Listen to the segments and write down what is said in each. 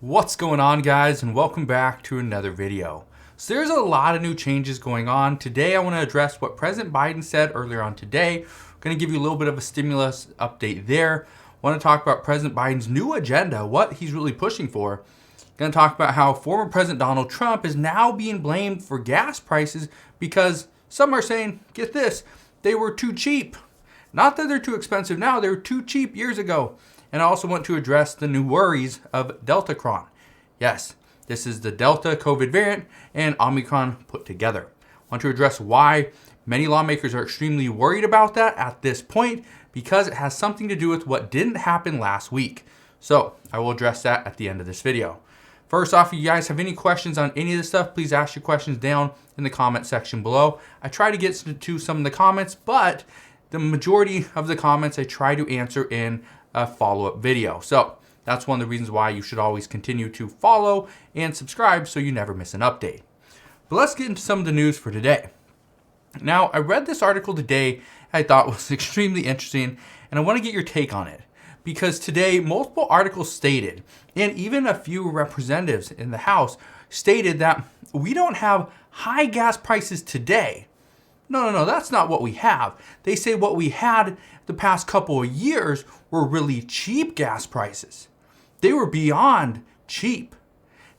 What's going on, guys, and welcome back to another video. So there's a lot of new changes going on. Today I want to address what President Biden said earlier on today. I'm going to give you a little bit of a stimulus update there. I want to talk about President Biden's new agenda, what he's really pushing for. Going to talk about how former President Donald Trump is now being blamed for gas prices because some are saying, get this, they were too cheap. Not that they're too expensive now, they were too cheap years ago. And I also want to address the new worries of Deltacron. Yes, this is the Delta COVID variant and Omicron put together. I want to address why many lawmakers are extremely worried about that at this point because it has something to do with what didn't happen last week. So I will address that at the end of this video. First off, if you guys have any questions on any of this stuff, please ask your questions down in the comment section below. I try to get to some of the comments, but the majority of the comments I try to answer in a follow-up video. So that's one of the reasons why you should always continue to follow and subscribe so you never miss an update. But let's get into some of the news for today. Now, I read this article today I thought was extremely interesting, and I want to get your take on it. Because today, multiple articles stated, and even a few representatives in the House stated that we don't have high gas prices today. No, that's not what we have. They say what we had the past couple of years were really cheap gas prices. They were beyond cheap.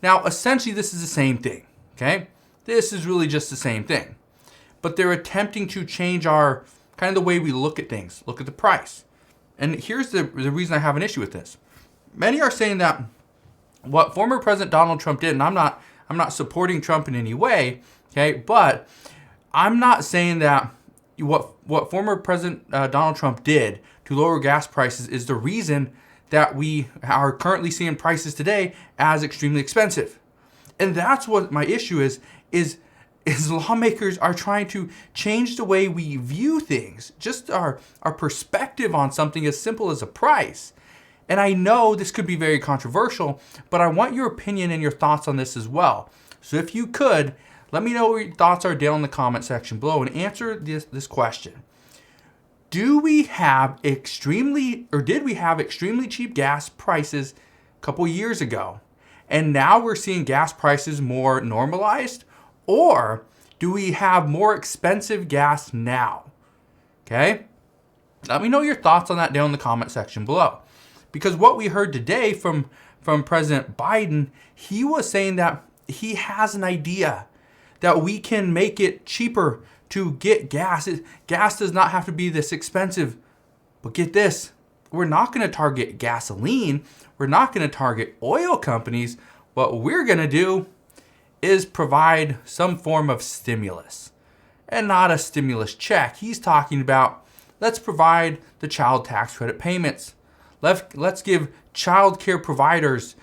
Now, essentially, this is the same thing, okay? This is really just the same thing. But they're attempting to change our, kind of the way we look at things, look at the price. And here's the reason I have an issue with this. Many are saying that what former President Donald Trump did, and I'm not supporting Trump in any way, okay? But I'm not saying that what former President Donald Trump did to lower gas prices is the reason that we are currently seeing prices today as extremely expensive. And that's what my issue is lawmakers are trying to change the way we view things, just our perspective on something as simple as a price. And I know this could be very controversial, but I want your opinion and your thoughts on this as well. So if you could, let me know what your thoughts are down in the comment section below and answer this question. Did we have extremely cheap gas prices a couple years ago, and now we're seeing gas prices more normalized? Or do we have more expensive gas now? Okay? Let me know your thoughts on that down in the comment section below. Because what we heard today from President Biden, he was saying that he has an idea that we can make it cheaper to get gas. Gas does not have to be this expensive. But get this, we're not going to target gasoline. We're not going to target oil companies. What we're going to do is provide some form of stimulus. And not a stimulus check. He's talking about, let's provide the child tax credit payments. Let's give child care providers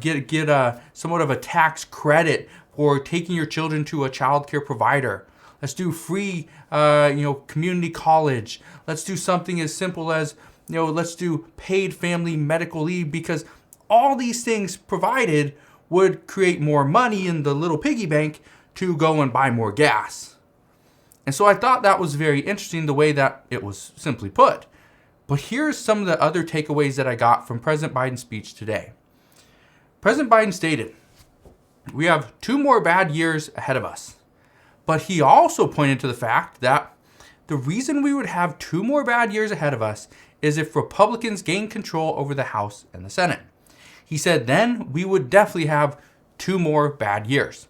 get somewhat of a tax credit for taking your children to a child care provider. Let's do free, community college. Let's do something as simple as, let's do paid family medical leave, because all these things provided would create more money in the little piggy bank to go and buy more gas. And so I thought that was very interesting the way that it was simply put. But here's some of the other takeaways that I got from President Biden's speech today. President Biden stated, we have 2 more bad years ahead of us. But he also pointed to the fact that the reason we would have 2 more bad years ahead of us is if Republicans gain control over the House and the Senate. He said then we would definitely have 2 more bad years.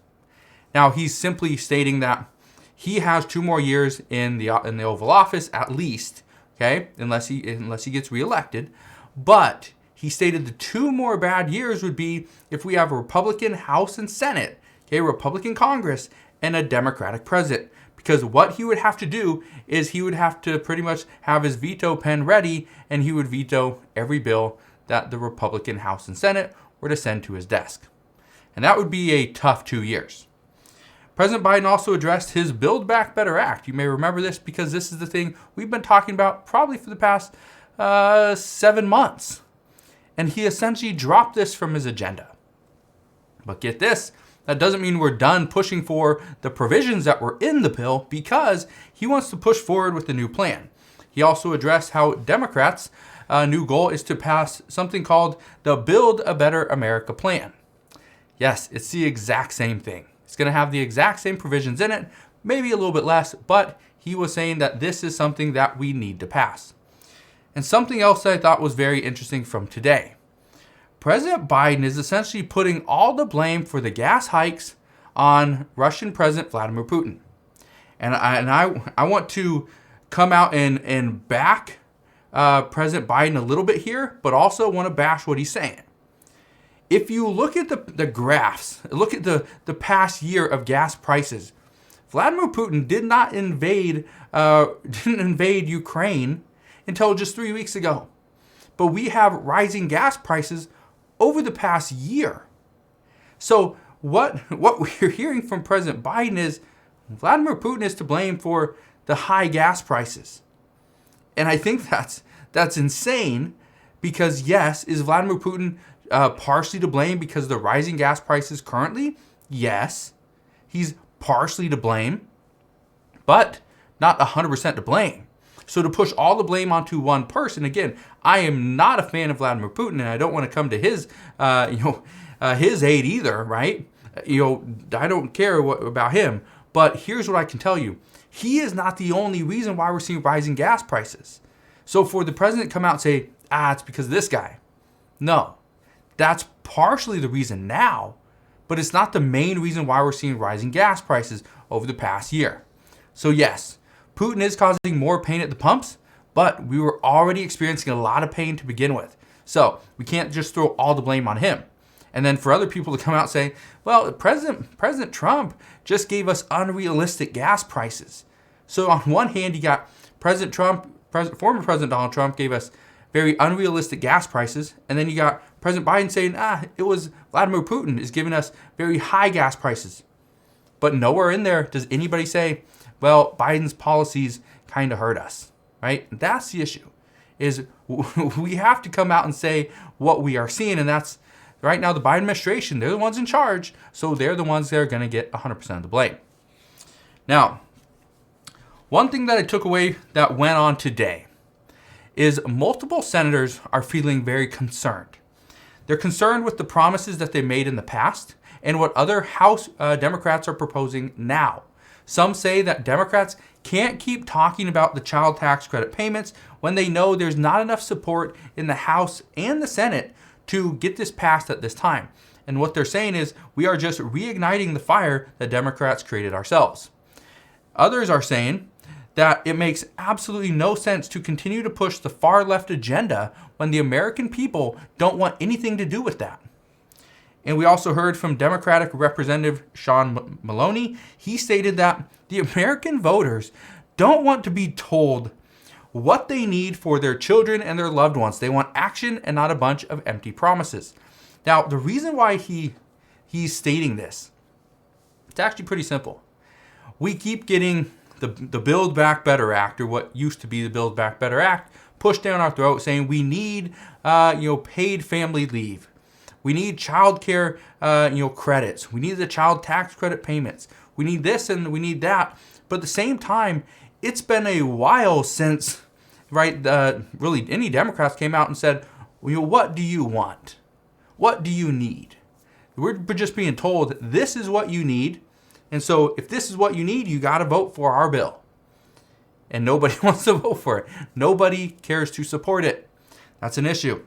Now he's simply stating that he has 2 more years in the Oval Office at least, okay, unless he gets reelected. But he stated the 2 more bad years would be if we have a Republican House and Senate, okay, Republican Congress, and a Democratic president. Because what he would have to do is he would have to pretty much have his veto pen ready, and he would veto every bill that the Republican House and Senate were to send to his desk. And that would be a tough 2 years. President Biden also addressed his Build Back Better Act. You may remember this because this is the thing we've been talking about probably for the past 7 months. And he essentially dropped this from his agenda. But get this, that doesn't mean we're done pushing for the provisions that were in the bill, because he wants to push forward with the new plan. He also addressed how Democrats new goal is to pass something called the Build a Better America plan. Yes, it's the exact same thing. It's going to have the exact same provisions in it, maybe a little bit less, but he was saying that this is something that we need to pass. And something else that I thought was very interesting from today. President Biden is essentially putting all the blame for the gas hikes on Russian President Vladimir Putin. And I want to come out and back President Biden a little bit here, but also want to bash what he's saying. If you look at the graphs, look at the past year of gas prices, Vladimir Putin didn't invade Ukraine until just 3 weeks ago. But we have rising gas prices over the past year. So what we're hearing from President Biden is Vladimir Putin is to blame for the high gas prices. And I think that's insane because yes, is Vladimir Putin partially to blame because of the rising gas prices currently? Yes, he's partially to blame, but not 100% to blame. So to push all the blame onto one person, again, I am not a fan of Vladimir Putin, and I don't want to come to his, his aid either, right? I don't care about him. But here's what I can tell you: he is not the only reason why we're seeing rising gas prices. So for the president to come out and say, it's because of this guy, no, that's partially the reason now, but it's not the main reason why we're seeing rising gas prices over the past year. So yes, Putin is causing more pain at the pumps, but we were already experiencing a lot of pain to begin with. So we can't just throw all the blame on him. And then for other people to come out and say, well, President Trump just gave us unrealistic gas prices. So on one hand, you got former President Donald Trump gave us very unrealistic gas prices. And then you got President Biden saying, it was Vladimir Putin is giving us very high gas prices. But nowhere in there does anybody say, well, Biden's policies kind of hurt us, right? That's the issue, is we have to come out and say what we are seeing. And that's right now the Biden administration, they're the ones in charge. So they're the ones that are going to get 100% of the blame. Now, one thing that I took away that went on today is multiple senators are feeling very concerned. They're concerned with the promises that they made in the past and what other House Democrats are proposing now. Some say that Democrats can't keep talking about the child tax credit payments when they know there's not enough support in the House and the Senate to get this passed at this time. And what they're saying is we are just reigniting the fire that Democrats created ourselves. Others are saying that it makes absolutely no sense to continue to push the far left agenda when the American people don't want anything to do with that. And we also heard from Democratic Representative Sean Maloney. He stated that the American voters don't want to be told what they need for their children and their loved ones. They want action and not a bunch of empty promises. Now, the reason why he's stating this, it's actually pretty simple. We keep getting the Build Back Better Act, or what used to be the Build Back Better Act, pushed down our throat saying we need paid family leave. We need child care credits. We need the child tax credit payments. We need this and we need that. But at the same time, it's been a while since, really any Democrats came out and said, what do you want? What do you need? We're just being told this is what you need. And so if this is what you need, you got to vote for our bill. And nobody wants to vote for it. Nobody cares to support it. That's an issue.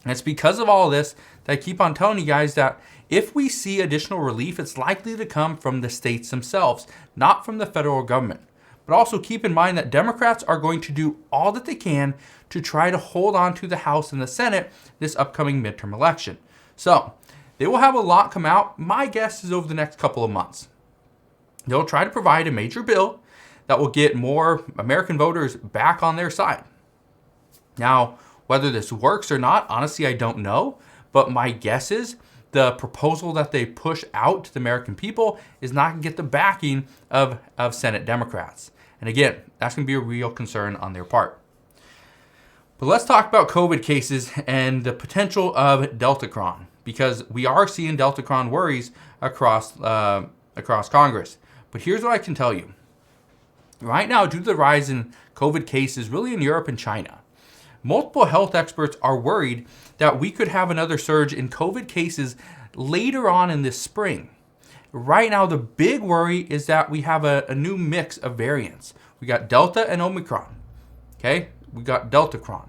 And it's because of all this that I keep on telling you guys that if we see additional relief, it's likely to come from the states themselves, not from the federal government. But also keep in mind that Democrats are going to do all that they can to try to hold on to the House and the Senate this upcoming midterm election. So they will have a lot come out. My guess is over the next couple of months. They'll try to provide a major bill that will get more American voters back on their side. Now, whether this works or not, honestly, I don't know. But my guess is the proposal that they push out to the American people is not going to get the backing of Senate Democrats. And again, that's going to be a real concern on their part. But let's talk about COVID cases and the potential of Deltacron, because we are seeing Deltacron worries across Congress. But here's what I can tell you. Right now, due to the rise in COVID cases, really in Europe and China, multiple health experts are worried that we could have another surge in COVID cases later on in this spring. Right now, the big worry is that we have a new mix of variants. We got Delta and Omicron. Okay, we got Deltacron.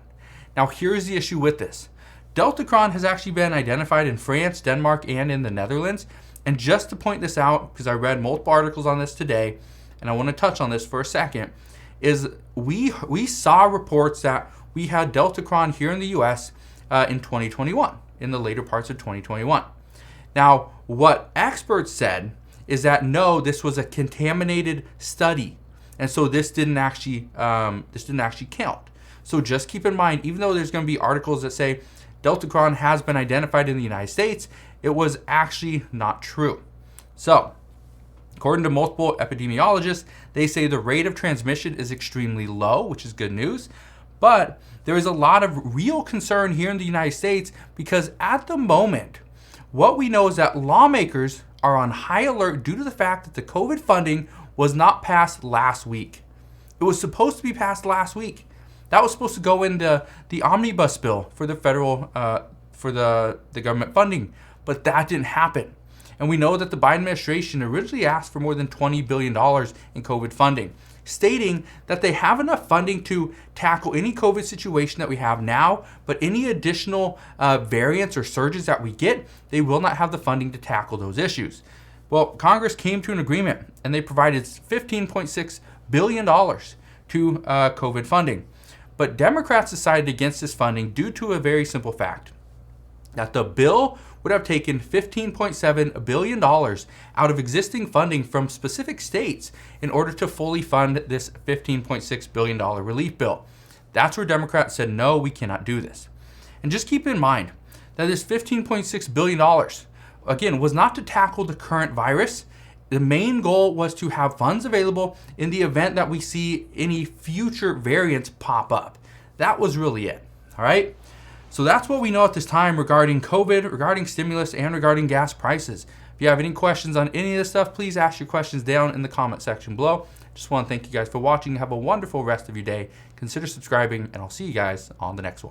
Now, here's the issue with this. Deltacron has actually been identified in France, Denmark, and in the Netherlands. And just to point this out, because I read multiple articles on this today, and I want to touch on this for a second, is we saw reports that we had Deltacron here in the US in 2021, in the later parts of 2021. Now, what experts said is that no, this was a contaminated study, and so this didn't actually count. So just keep in mind, even though there's going to be articles that say Deltacron has been identified in the United States, it was actually not true. So, according to multiple epidemiologists, they say the rate of transmission is extremely low, which is good news. But there is a lot of real concern here in the United States because at the moment, what we know is that lawmakers are on high alert due to the fact that the COVID funding was not passed last week. It was supposed to be passed last week. That was supposed to go into the omnibus bill for the federal, for the government funding, but that didn't happen. And we know that the Biden administration originally asked for more than $20 billion in COVID funding, stating that they have enough funding to tackle any COVID situation that we have now, but any additional variants or surges that we get, they will not have the funding to tackle those issues. Well, Congress came to an agreement and they provided $15.6 billion to COVID funding. But Democrats decided against this funding due to a very simple fact, that the bill would have taken $15.7 billion out of existing funding from specific states in order to fully fund this $15.6 billion relief bill. That's where Democrats said, no, we cannot do this. And just keep in mind that this $15.6 billion, again, was not to tackle the current virus. The main goal was to have funds available in the event that we see any future variants pop up. That was really it, all right? So that's what we know at this time regarding COVID, regarding stimulus, and regarding gas prices. If you have any questions on any of this stuff, please ask your questions down in the comment section below. Just want to thank you guys for watching. Have a wonderful rest of your day. Consider subscribing, and I'll see you guys on the next one.